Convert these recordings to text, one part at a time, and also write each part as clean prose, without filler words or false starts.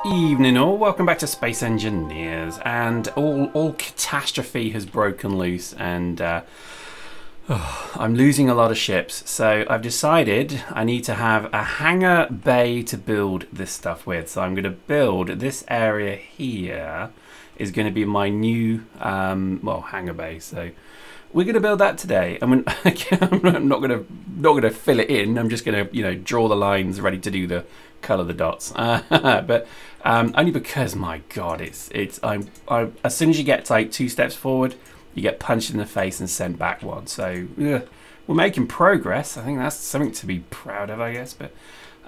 Evening all, welcome back to Space Engineers, and all catastrophe has broken loose, and I'm losing a lot of ships, so I've decided I need to have a hangar bay to build this stuff with. So I'm going to build this area here is going to be my new well, hangar bay. So we're going to build that today. I mean, I'm not going to fill it in. I'm just going to draw the lines ready to do the color the dots, but only because, my God, I'm as soon as you get like 2 steps forward, you get punched in the face and sent back one. So we're making progress. I think that's something to be proud of, I guess. But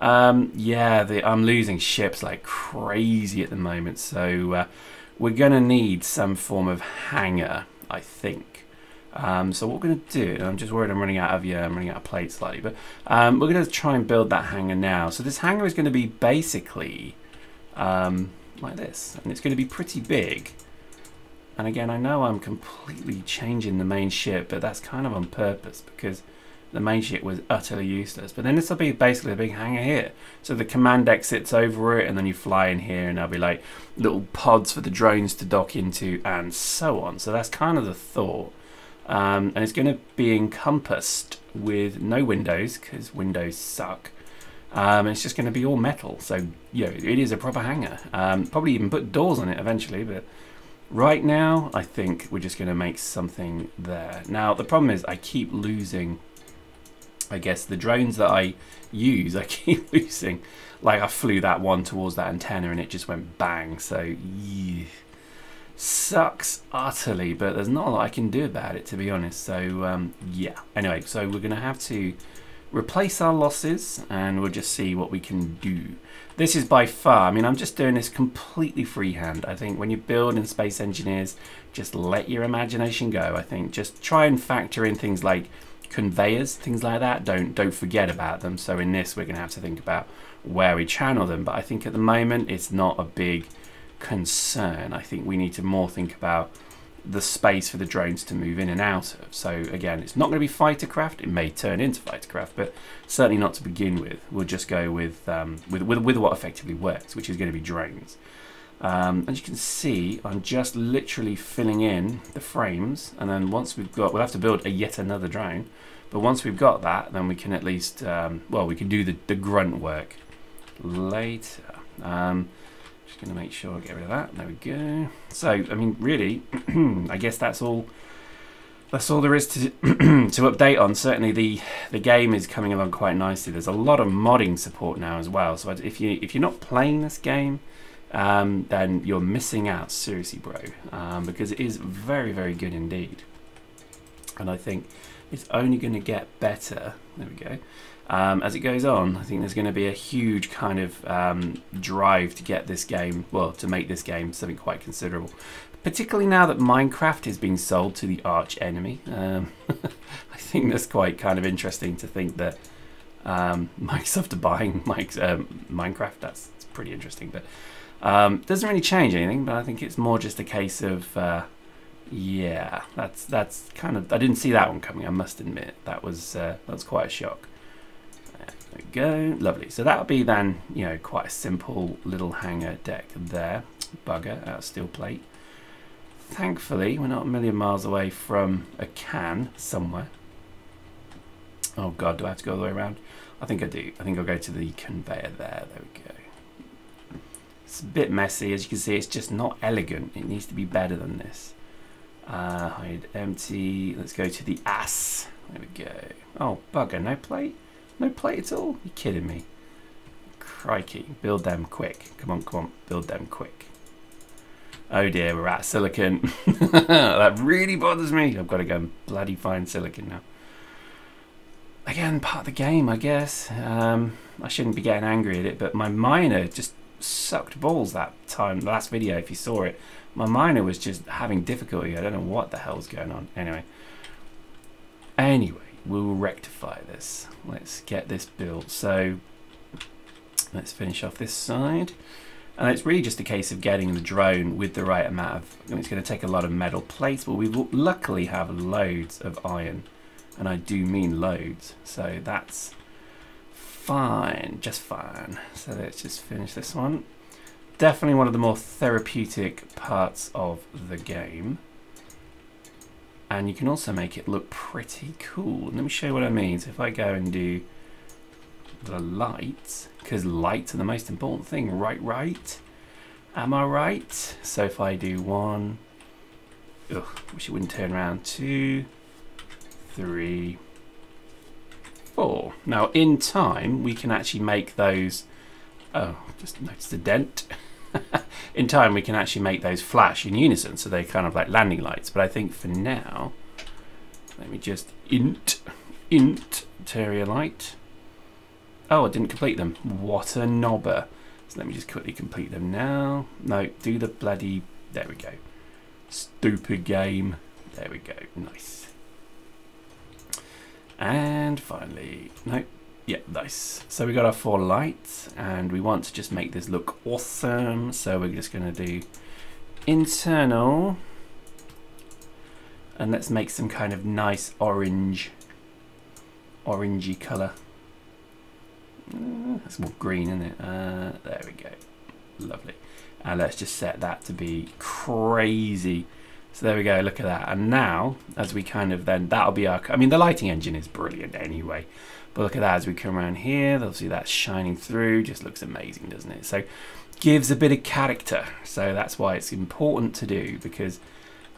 yeah, I'm losing ships like crazy at the moment. So we're gonna need some form of hangar, I think. So what we're going to do, I'm just worried I'm running out of plates slightly, but we're going to try and build that hangar now. So this hangar is going to be basically like this, and it's going to be pretty big. And again, I know I'm completely changing the main ship, but that's kind of on purpose because the main ship was utterly useless. But then this will be basically a big hangar here. So the command deck sits over it, and then you fly in here, and there'll be like little pods for the drones to dock into, and so on. So that's kind of the thought. And it's going to be encompassed with no windows because windows suck. And it's just going to be all metal. So, it is a proper hangar. Probably even put doors on it eventually, but right now I think we're just going to make something there. Now, the problem is I keep losing, I guess, the drones that I use, I keep losing. Like I flew that one towards that antenna and it just went bang. So, yeah. Sucks utterly, but there's not a lot I can do about it, to be honest. So yeah, anyway, so we're gonna have to replace our losses and we'll just see what we can do. This is by far, I mean, I'm just doing this completely freehand. I think when you build in Space Engineers, just let your imagination go. I think just try and factor in things like conveyors, things like that. Don't forget about them. So in this, we're gonna have to think about where we channel them, but I think at the moment it's not a big concern. I think we need to more think about the space for the drones to move in and out of. So again, it's not going to be fighter craft. It may turn into fighter craft, but certainly not to begin with. We'll just go with what effectively works, which is going to be drones. As you can see, I'm just literally filling in the frames, and then once we've got, we'll have to build yet another drone. But once we've got that, then we can at least, well, we can do the grunt work later. Just going to make sure I get rid of that. There we go. So, I mean, really, I guess that's all there is to to update on. Certainly, the game is coming along quite nicely. There's a lot of modding support now as well. So, if you're not playing this game, then you're missing out, seriously, bro, because it is very, very good indeed. And I think it's only going to get better. There we go. As it goes on, I think there's going to be a huge kind of drive to get this game, well, to make this game something quite considerable. Particularly now that Minecraft is being sold to the arch enemy. I think that's quite kind of interesting to think that Microsoft are buying Minecraft. That's pretty interesting, but doesn't really change anything. But I think it's more just a case of yeah, that's kind of, I didn't see that one coming. I must admit that was quite a shock. There we go, lovely. So that'll be then, quite a simple little hangar deck there. Bugger, out of steel plate. Thankfully, we're not a million miles away from a can somewhere. Oh God, do I have to go all the way around? I think I do. I think I'll go to the conveyor there. There we go. It's a bit messy, as you can see. It's just not elegant. It needs to be better than this. Hide empty. Let's go to the ass. There we go. Oh, bugger, no plate? No plate at all? You're kidding me. Crikey. Build them quick. Come on. Build them quick. Oh dear, we're at silicon. That really bothers me. I've got to go and bloody find silicon now. Again, part of the game, I guess. I shouldn't be getting angry at it, but my miner just sucked balls that time. The last video, if you saw it, my miner was just having difficulty. I don't know what the hell's going on. Anyway, we'll rectify this. Let's get this built. So let's finish off this side. And it's really just a case of getting the drone with the right amount of, it's going to take a lot of metal plates, but we will luckily have loads of iron. And I do mean loads. So that's fine, just fine. So let's just finish this one. definitely one of the more therapeutic parts of the game. And you can also make it look pretty cool. Let me show you what I mean. So if I go and do the lights, because lights are the most important thing, right? Am I right? So if I do 1, wish it wouldn't turn around, 2, 3, 4. Now in time we can actually make those, just noticed the dent. In time we can actually make those flash in unison, so they're kind of like landing lights. But I think for now, let me just int interior light. Oh, I didn't complete them. What a knobber. So let me just quickly complete them now. No, do the bloody, there we go. Stupid game. There we go, nice. And finally, no, yeah, nice. So we got our 4 lights and we want to just make this look awesome. So we're just gonna do internal and let's make some kind of nice orangey color. That's more green, isn't it? There we go, lovely. And let's just set that to be crazy. So there we go, look at that. And now, as we kind of then, that'll be our, I mean, the lighting engine is brilliant anyway. But look at that, as we come around here, obviously that's shining through, just looks amazing, doesn't it? So, gives a bit of character. So that's why it's important to do, because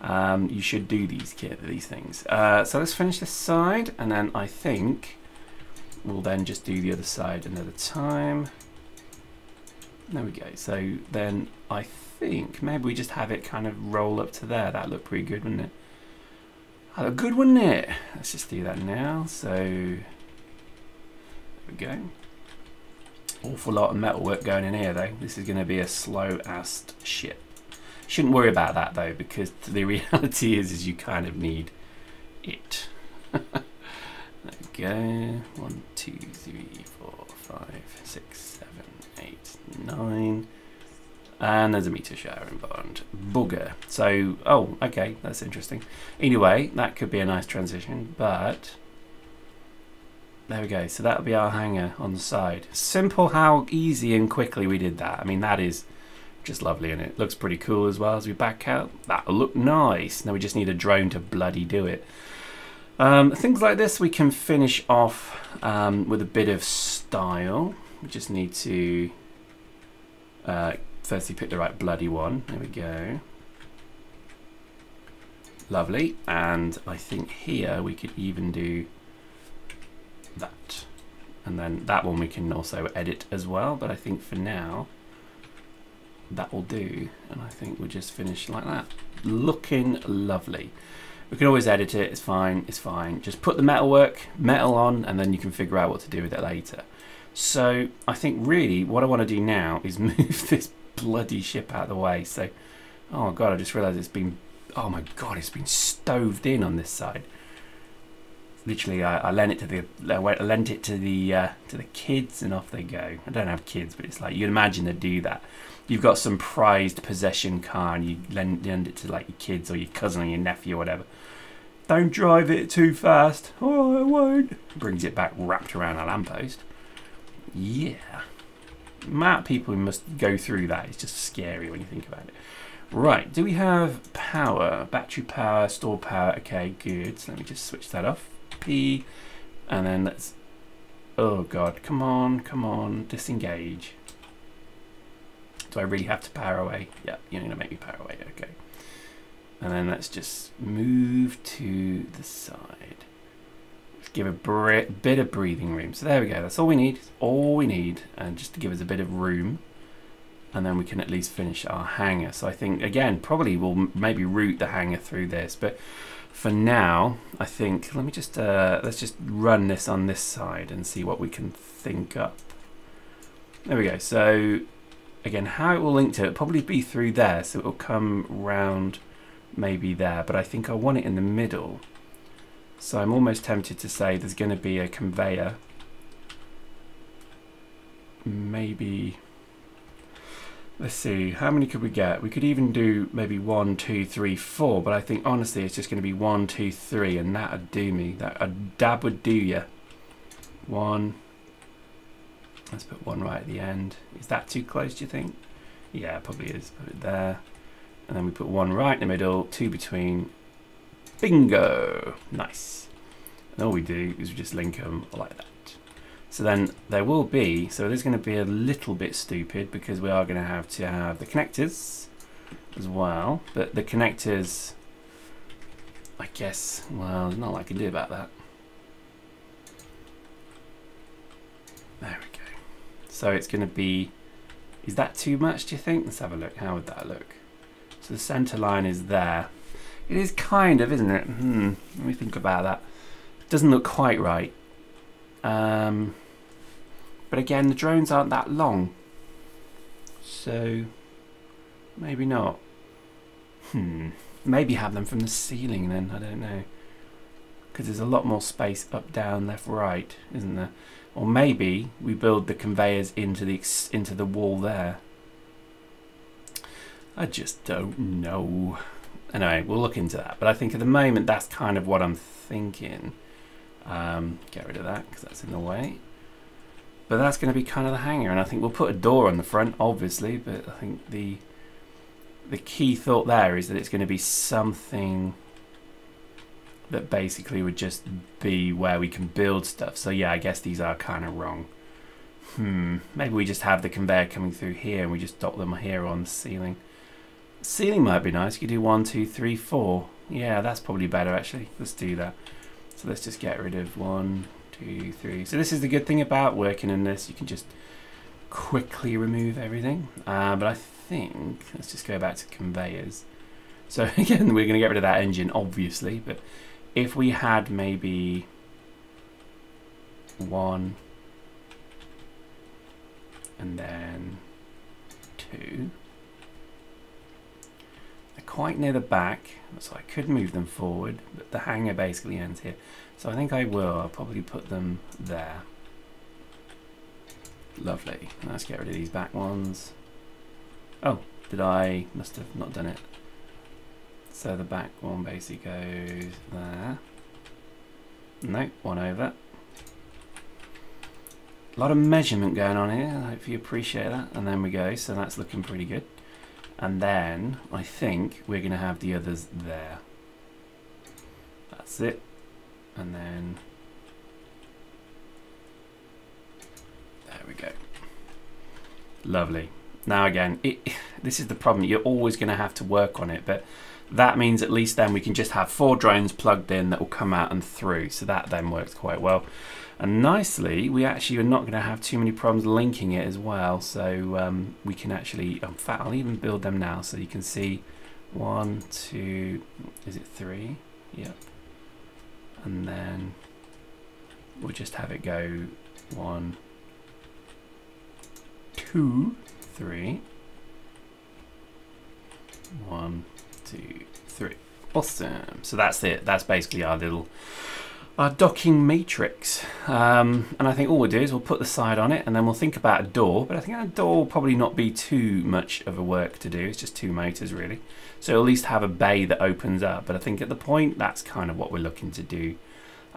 you should do these things. So let's finish this side, and then I think we'll then just do the other side another time. There we go. So then I think maybe we just have it kind of roll up to there. That looked pretty good, wouldn't it? That looked good, wouldn't it? Let's just do that now. So there we go. Awful lot of metal work going in here though. This is going to be a slow-ass ship. Shouldn't worry about that though, because the reality is you kind of need it. There we go. 1, 2, 3, 4, 5, 6, 7, 8, 9. And there's a meteor shower inbound. Bugger. So, oh, okay, that's interesting. Anyway, that could be a nice transition, but there we go. So that'll be our hangar on the side. Simple how easy and quickly we did that. I mean, that is just lovely, and it looks pretty cool as well as we back out. That'll look nice. Now we just need a drone to bloody do it. Things like this we can finish off with a bit of style. We just need to firstly pick the right bloody one. There we go. Lovely. And I think here we could even do that. And then that one we can also edit as well. But I think for now, that will do. And I think we'll just finish like that. Looking lovely. We can always edit it, it's fine, it's fine. Just put the metal on, and then you can figure out what to do with it later. So I think really what I want to do now is move this bloody ship out of the way. So, oh god, I just realised it's been, oh my god, it's been stoved in on this side. Literally, I lent it to the kids, and off they go. I don't have kids, but it's like you'd imagine they'd do that. You've got some prized possession car, and you lend it to like your kids or your cousin or your nephew or whatever. Don't drive it too fast. Oh, I won't. Brings it back wrapped around a lamppost. Yeah. The amount of people who must go through that is just scary when you think about it. Right, do we have power? Battery power, store power. Okay, good. So let me just switch that off. P, and then let's, oh god, come on, disengage. Do I really have to power away? Yeah, you're gonna make me power away, okay. And then let's just move to the side. Let's give a bit of breathing room. So there we go, that's all we need, and just to give us a bit of room. And then we can at least finish our hangar. So I think, again, probably we'll maybe route the hangar through this, but for now, I think, let me just, let's just run this on this side and see what we can think up. There we go. So again, how it will link to it, it'll probably be through there. So it will come round maybe there, but I think I want it in the middle. So I'm almost tempted to say there's going to be a conveyor. Maybe, let's see, how many could we get? We could even do maybe 1, 2, 3, 4, but I think honestly it's just going to be 1, 2, 3, and that would do me. That a dab would do you. 1. Let's put 1 right at the end. Is that too close, do you think? Yeah, probably is. Put it there. And then we put one right in the middle, two between. Bingo! Nice. And all we do is we just link them like that. So then there will be, so it is going to be a little bit stupid because we are going to have the connectors as well. But the connectors, I guess, well, there's not a lot I can do about that. There we go. So it's going to be, is that too much, do you think? Let's have a look. How would that look? So the center line is there. It is kind of, isn't it? Let me think about that. It doesn't look quite right. But again, the drones aren't that long. So maybe not. Maybe have them from the ceiling then, I don't know. Because there's a lot more space up, down, left, right, isn't there? Or maybe we build the conveyors into the wall there. I just don't know. Anyway, we'll look into that. But I think at the moment that's kind of what I'm thinking. Get rid of that because that's in the way. But that's going to be kind of the hangar, and I think we'll put a door on the front, obviously. But I think the key thought there is that it's going to be something that basically would just be where we can build stuff. So yeah, I guess these are kind of wrong. Maybe we just have the conveyor coming through here, and we just dot them here on the ceiling. The ceiling might be nice. You could do 1, 2, 3, 4. Yeah, that's probably better actually. Let's do that. So let's just get rid of 1, 2, 3. So this is the good thing about working in this. You can just quickly remove everything. But I think, let's just go back to conveyors. So again, we're going to get rid of that engine, obviously. But if we had maybe 1 and then 2. They're quite near the back, so I could move them forward, but the hangar basically ends here. So I think I'll probably put them there. Lovely. Let's get rid of these back ones. Oh, must have not done it. So the back one basically goes there. Nope, one over. A lot of measurement going on here. I hope you appreciate that. And then we go, so that's looking pretty good. And then I think we're going to have the others there. That's it. And then there we go. Lovely. Now again, this is the problem. You're always going to have to work on it, but that means at least then we can just have 4 drones plugged in that will come out and through. So that then works quite well. And nicely, we actually are not going to have too many problems linking it as well. So we can actually, in fact, I'll even build them now so you can see 1, 2, is it 3? Yep. And then we'll just have it go 1, 2, 3. 1, 2, 3. Awesome. So that's it. That's basically our little docking matrix. And I think all we'll do is we'll put the side on it and then we'll think about a door. But I think that door will probably not be too much of a work to do. It's just 2 motors really. So at least have a bay that opens up. But I think at the point, that's kind of what we're looking to do.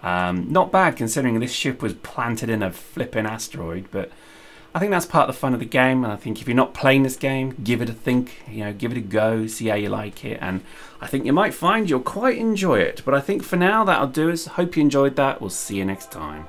Not bad considering this ship was planted in a flipping asteroid, but I think that's part of the fun of the game. And I think if you're not playing this game, give it a think, give it a go, see how you like it. And I think you might find you'll quite enjoy it. But I think for now, that'll do us. Hope you enjoyed that. We'll see you next time.